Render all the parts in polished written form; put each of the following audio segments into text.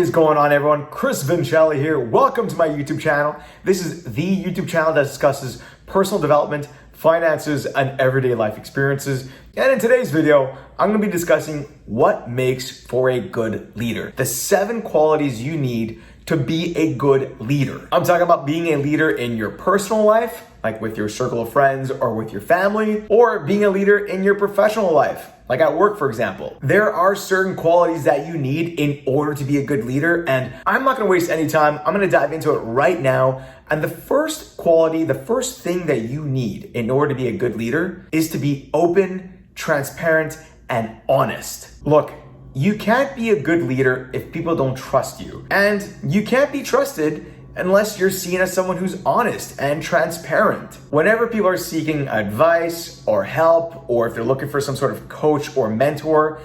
is going on, everyone? Chris Vincelli here. Welcome to my YouTube channel. This is the YouTube channel that discusses personal development, finances, and everyday life experiences. And in today's video, I'm going to be discussing what makes for a good leader. The 7 qualities you need to be a good leader. I'm talking about being a leader in your personal life, like with your circle of friends or with your family, or being a leader in your professional life, like at work, for example. There are certain qualities that you need in order to be a good leader, and I'm not gonna waste any time. I'm gonna dive into it right now. And the first quality, the first thing that you need in order to be a good leader is to be open, transparent, and honest. Look, you can't be a good leader if people don't trust you. And you can't be trusted unless you're seen as someone who's honest and transparent. Whenever people are seeking advice or help, or if they're looking for some sort of coach or mentor,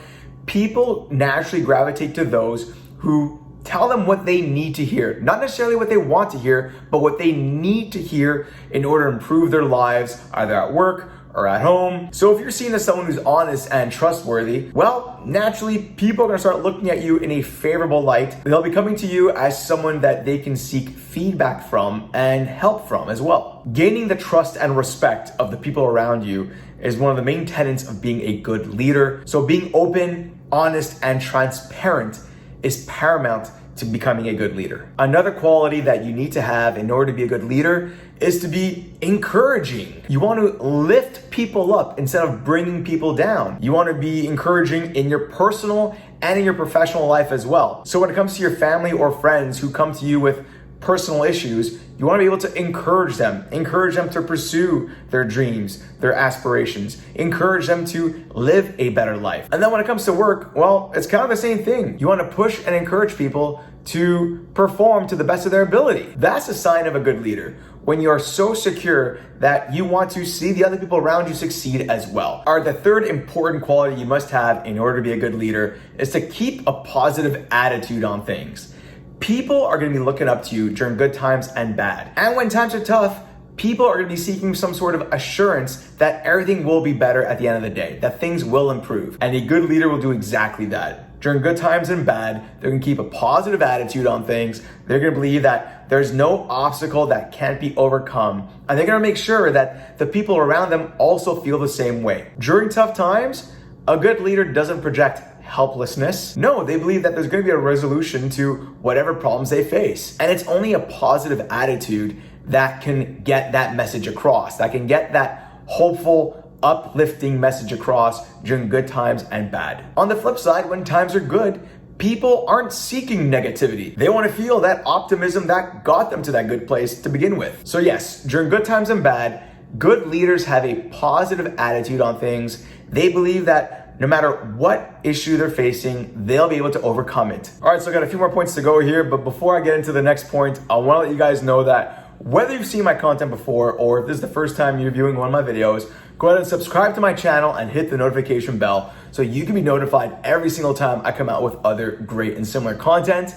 people naturally gravitate to those who tell them what they need to hear. Not necessarily what they want to hear, but what they need to hear in order to improve their lives, either at work or at home. So if you're seen as someone who's honest and trustworthy, well, naturally, people are gonna start looking at you in a favorable light. They'll be coming to you as someone that they can seek feedback from and help from as well. Gaining the trust and respect of the people around you is one of the main tenets of being a good leader. So being open, honest, and transparent is paramount to becoming a good leader. Another quality that you need to have in order to be a good leader is to be encouraging. You want to lift people up instead of bringing people down. You want to be encouraging in your personal and in your professional life as well. So when it comes to your family or friends who come to you with personal issues, you want to be able to encourage them to pursue their dreams, their aspirations, encourage them to live a better life. And then when it comes to work, well, it's kind of the same thing. You want to push and encourage people to perform to the best of their ability. That's a sign of a good leader, when you are so secure that you want to see the other people around you succeed as well. All right, the third important quality you must have in order to be a good leader is to keep a positive attitude on things. People are going to be looking up to you during good times and bad. And when times are tough, people are going to be seeking some sort of assurance that everything will be better at the end of the day, that things will improve. And a good leader will do exactly that. During good times and bad, they're going to keep a positive attitude on things. They're going to believe that there's no obstacle that can't be overcome. And they're going to make sure that the people around them also feel the same way. During tough times, a good leader doesn't project helplessness. No, they believe that there's going to be a resolution to whatever problems they face. And it's only a positive attitude that can get that message across, that can get that hopeful, uplifting message across during good times and bad. On the flip side, when times are good, people aren't seeking negativity. They want to feel that optimism that got them to that good place to begin with. So yes, during good times and bad, good leaders have a positive attitude on things. They believe that no matter what issue they're facing, they'll be able to overcome it. All right, so I got a few more points to go here, but before I get into the next point, I want to let you guys know that whether you've seen my content before or if this is the first time you're viewing one of my videos, go ahead and subscribe to my channel and hit the notification bell so you can be notified every single time I come out with other great and similar content.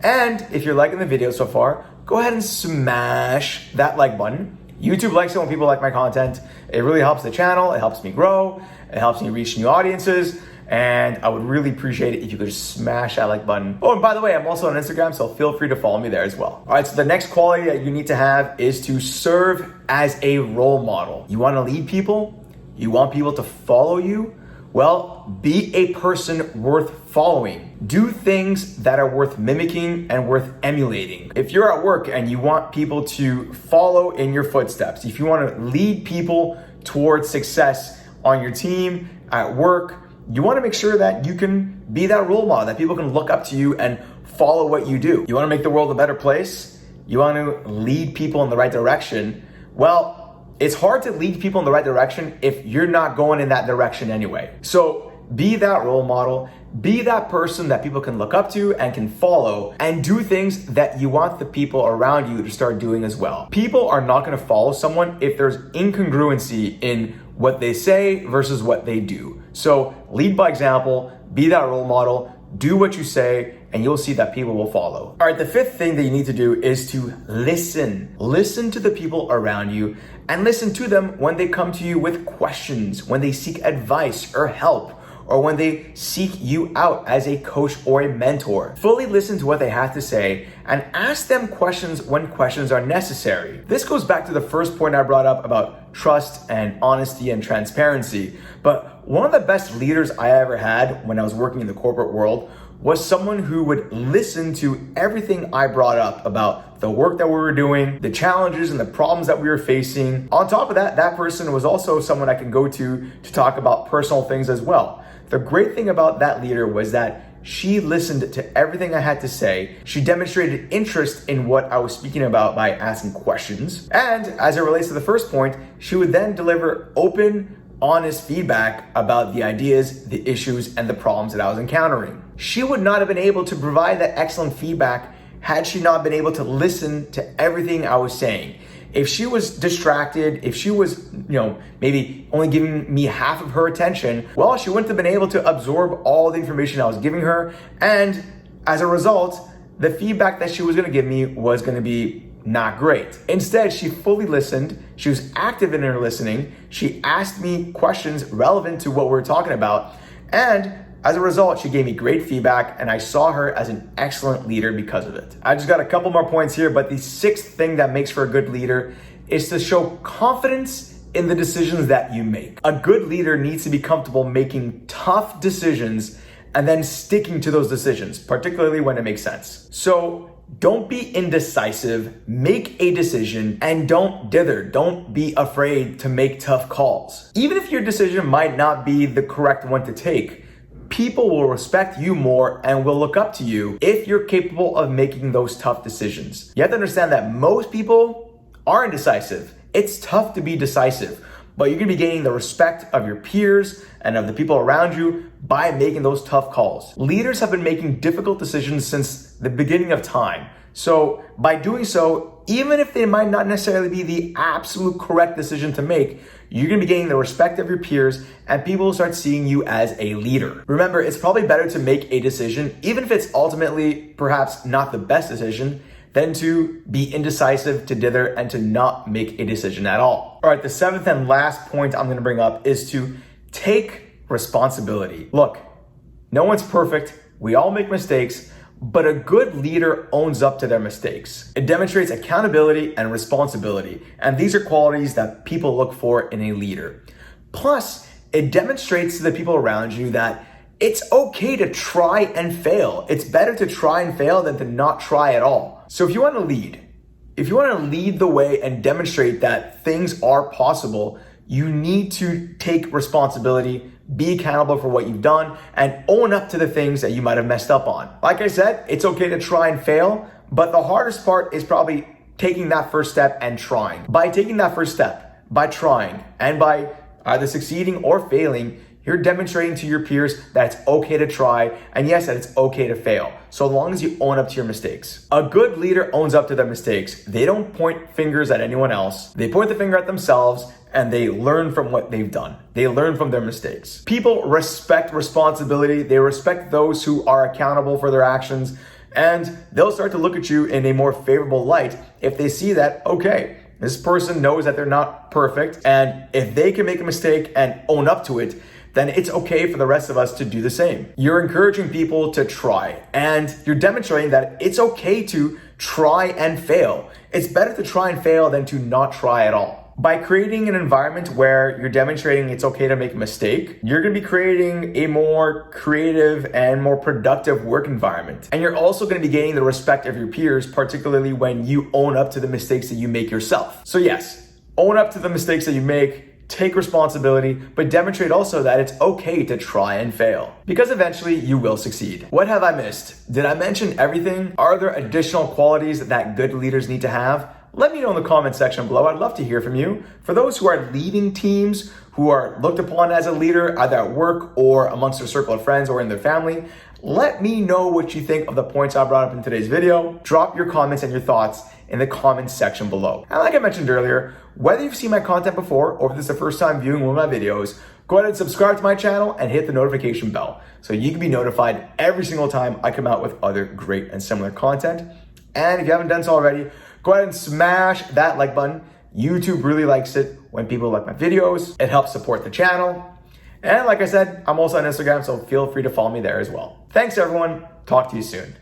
And if you're liking the video so far, go ahead and smash that like button. YouTube likes it when people like my content. It really helps the channel, it helps me grow, it helps me reach new audiences, and I would really appreciate it if you could just smash that like button. Oh, and by the way, I'm also on Instagram, so feel free to follow me there as well. All right, so the next quality that you need to have is to serve as a role model. You want to lead people? You want people to follow you? Well, be a person worth following. Do things that are worth mimicking and worth emulating. If you're at work and you want people to follow in your footsteps, if you want to lead people towards success on your team, at work, you want to make sure that you can be that role model, that people can look up to you and follow what you do. You want to make the world a better place? You want to lead people in the right direction? Well, it's hard to lead people in the right direction if you're not going in that direction anyway. So be that role model, be that person that people can look up to and can follow, and do things that you want the people around you to start doing as well. People are not going to follow someone if there's incongruency in what they say versus what they do. So lead by example, be that role model, do what you say, and you'll see that people will follow. All right, the fifth thing that you need to do is to listen. Listen to the people around you and listen to them when they come to you with questions, when they seek advice or help, or when they seek you out as a coach or a mentor. Fully listen to what they have to say and ask them questions when questions are necessary. This goes back to the first point I brought up about trust and honesty and transparency. But one of the best leaders I ever had when I was working in the corporate world was someone who would listen to everything I brought up about the work that we were doing, the challenges and the problems that we were facing. On top of that, that person was also someone I could go to talk about personal things as well. The great thing about that leader was that she listened to everything I had to say. She demonstrated interest in what I was speaking about by asking questions. And as it relates to the first point, she would then deliver open, honest feedback about the ideas, the issues, and the problems that I was encountering. She would not have been able to provide that excellent feedback had she not been able to listen to everything I was saying. If she was distracted, if she was, maybe only giving me half of her attention, well, she wouldn't have been able to absorb all the information I was giving her. And as a result, the feedback that she was gonna give me was gonna be not great. Instead, she fully listened. She was active in her listening. She asked me questions relevant to what we're talking about. And as a result, she gave me great feedback, and I saw her as an excellent leader because of it. I just got a couple more points here, but the sixth thing that makes for a good leader is to show confidence in the decisions that you make. A good leader needs to be comfortable making tough decisions and then sticking to those decisions, particularly when it makes sense. So don't be indecisive, make a decision, and don't dither. Don't be afraid to make tough calls. Even if your decision might not be the correct one to take, people will respect you more and will look up to you if you're capable of making those tough decisions. You have to understand that most people are indecisive. It's tough to be decisive, but you're gonna be gaining the respect of your peers and of the people around you by making those tough calls. Leaders have been making difficult decisions since the beginning of time. So by doing so, even if they might not necessarily be the absolute correct decision to make, you're gonna be gaining the respect of your peers and people will start seeing you as a leader. Remember, it's probably better to make a decision, even if it's ultimately perhaps not the best decision, than to be indecisive, to dither, and to not make a decision at all. All right, the seventh and last point I'm gonna bring up is to take responsibility. Look, no one's perfect. We all make mistakes, but a good leader owns up to their mistakes. It demonstrates accountability and responsibility, and these are qualities that people look for in a leader. Plus, it demonstrates to the people around you that it's okay to try and fail. It's better to try and fail than to not try at all. So if you want to lead the way and demonstrate that things are possible, you need to take responsibility, be accountable for what you've done, and own up to the things that you might have messed up on. Like I said, it's okay to try and fail, but the hardest part is probably taking that first step and trying. By taking that first step, by trying, and by either succeeding or failing, you're demonstrating to your peers that it's okay to try, and yes, that it's okay to fail, so long as you own up to your mistakes. A good leader owns up to their mistakes. They don't point fingers at anyone else. They point the finger at themselves, and they learn from what they've done. They learn from their mistakes. People respect responsibility. They respect those who are accountable for their actions, and they'll start to look at you in a more favorable light if they see that, okay, this person knows that they're not perfect, and if they can make a mistake and own up to it, then it's okay for the rest of us to do the same. You're encouraging people to try, and you're demonstrating that it's okay to try and fail. It's better to try and fail than to not try at all. By creating an environment where you're demonstrating it's okay to make a mistake, you're gonna be creating a more creative and more productive work environment. And you're also gonna be gaining the respect of your peers, particularly when you own up to the mistakes that you make yourself. So yes, own up to the mistakes that you make, take responsibility, but demonstrate also that it's okay to try and fail, because eventually you will succeed. What have I missed? Did I mention everything? Are there additional qualities that good leaders need to have? Let me know in the comment section below. I'd love to hear from you. For those who are leading teams, who are looked upon as a leader, either at work or amongst their circle of friends or in their family, let me know what you think of the points I brought up in today's video. Drop your comments and your thoughts in the comments section below. And like I mentioned earlier, whether you've seen my content before or if this is the first time viewing one of my videos, go ahead and subscribe to my channel and hit the notification bell so you can be notified every single time I come out with other great and similar content. And if you haven't done so already, go ahead and smash that like button. YouTube really likes it when people like my videos. It helps support the channel. And like I said, I'm also on Instagram, so feel free to follow me there as well. Thanks everyone. Talk to you soon.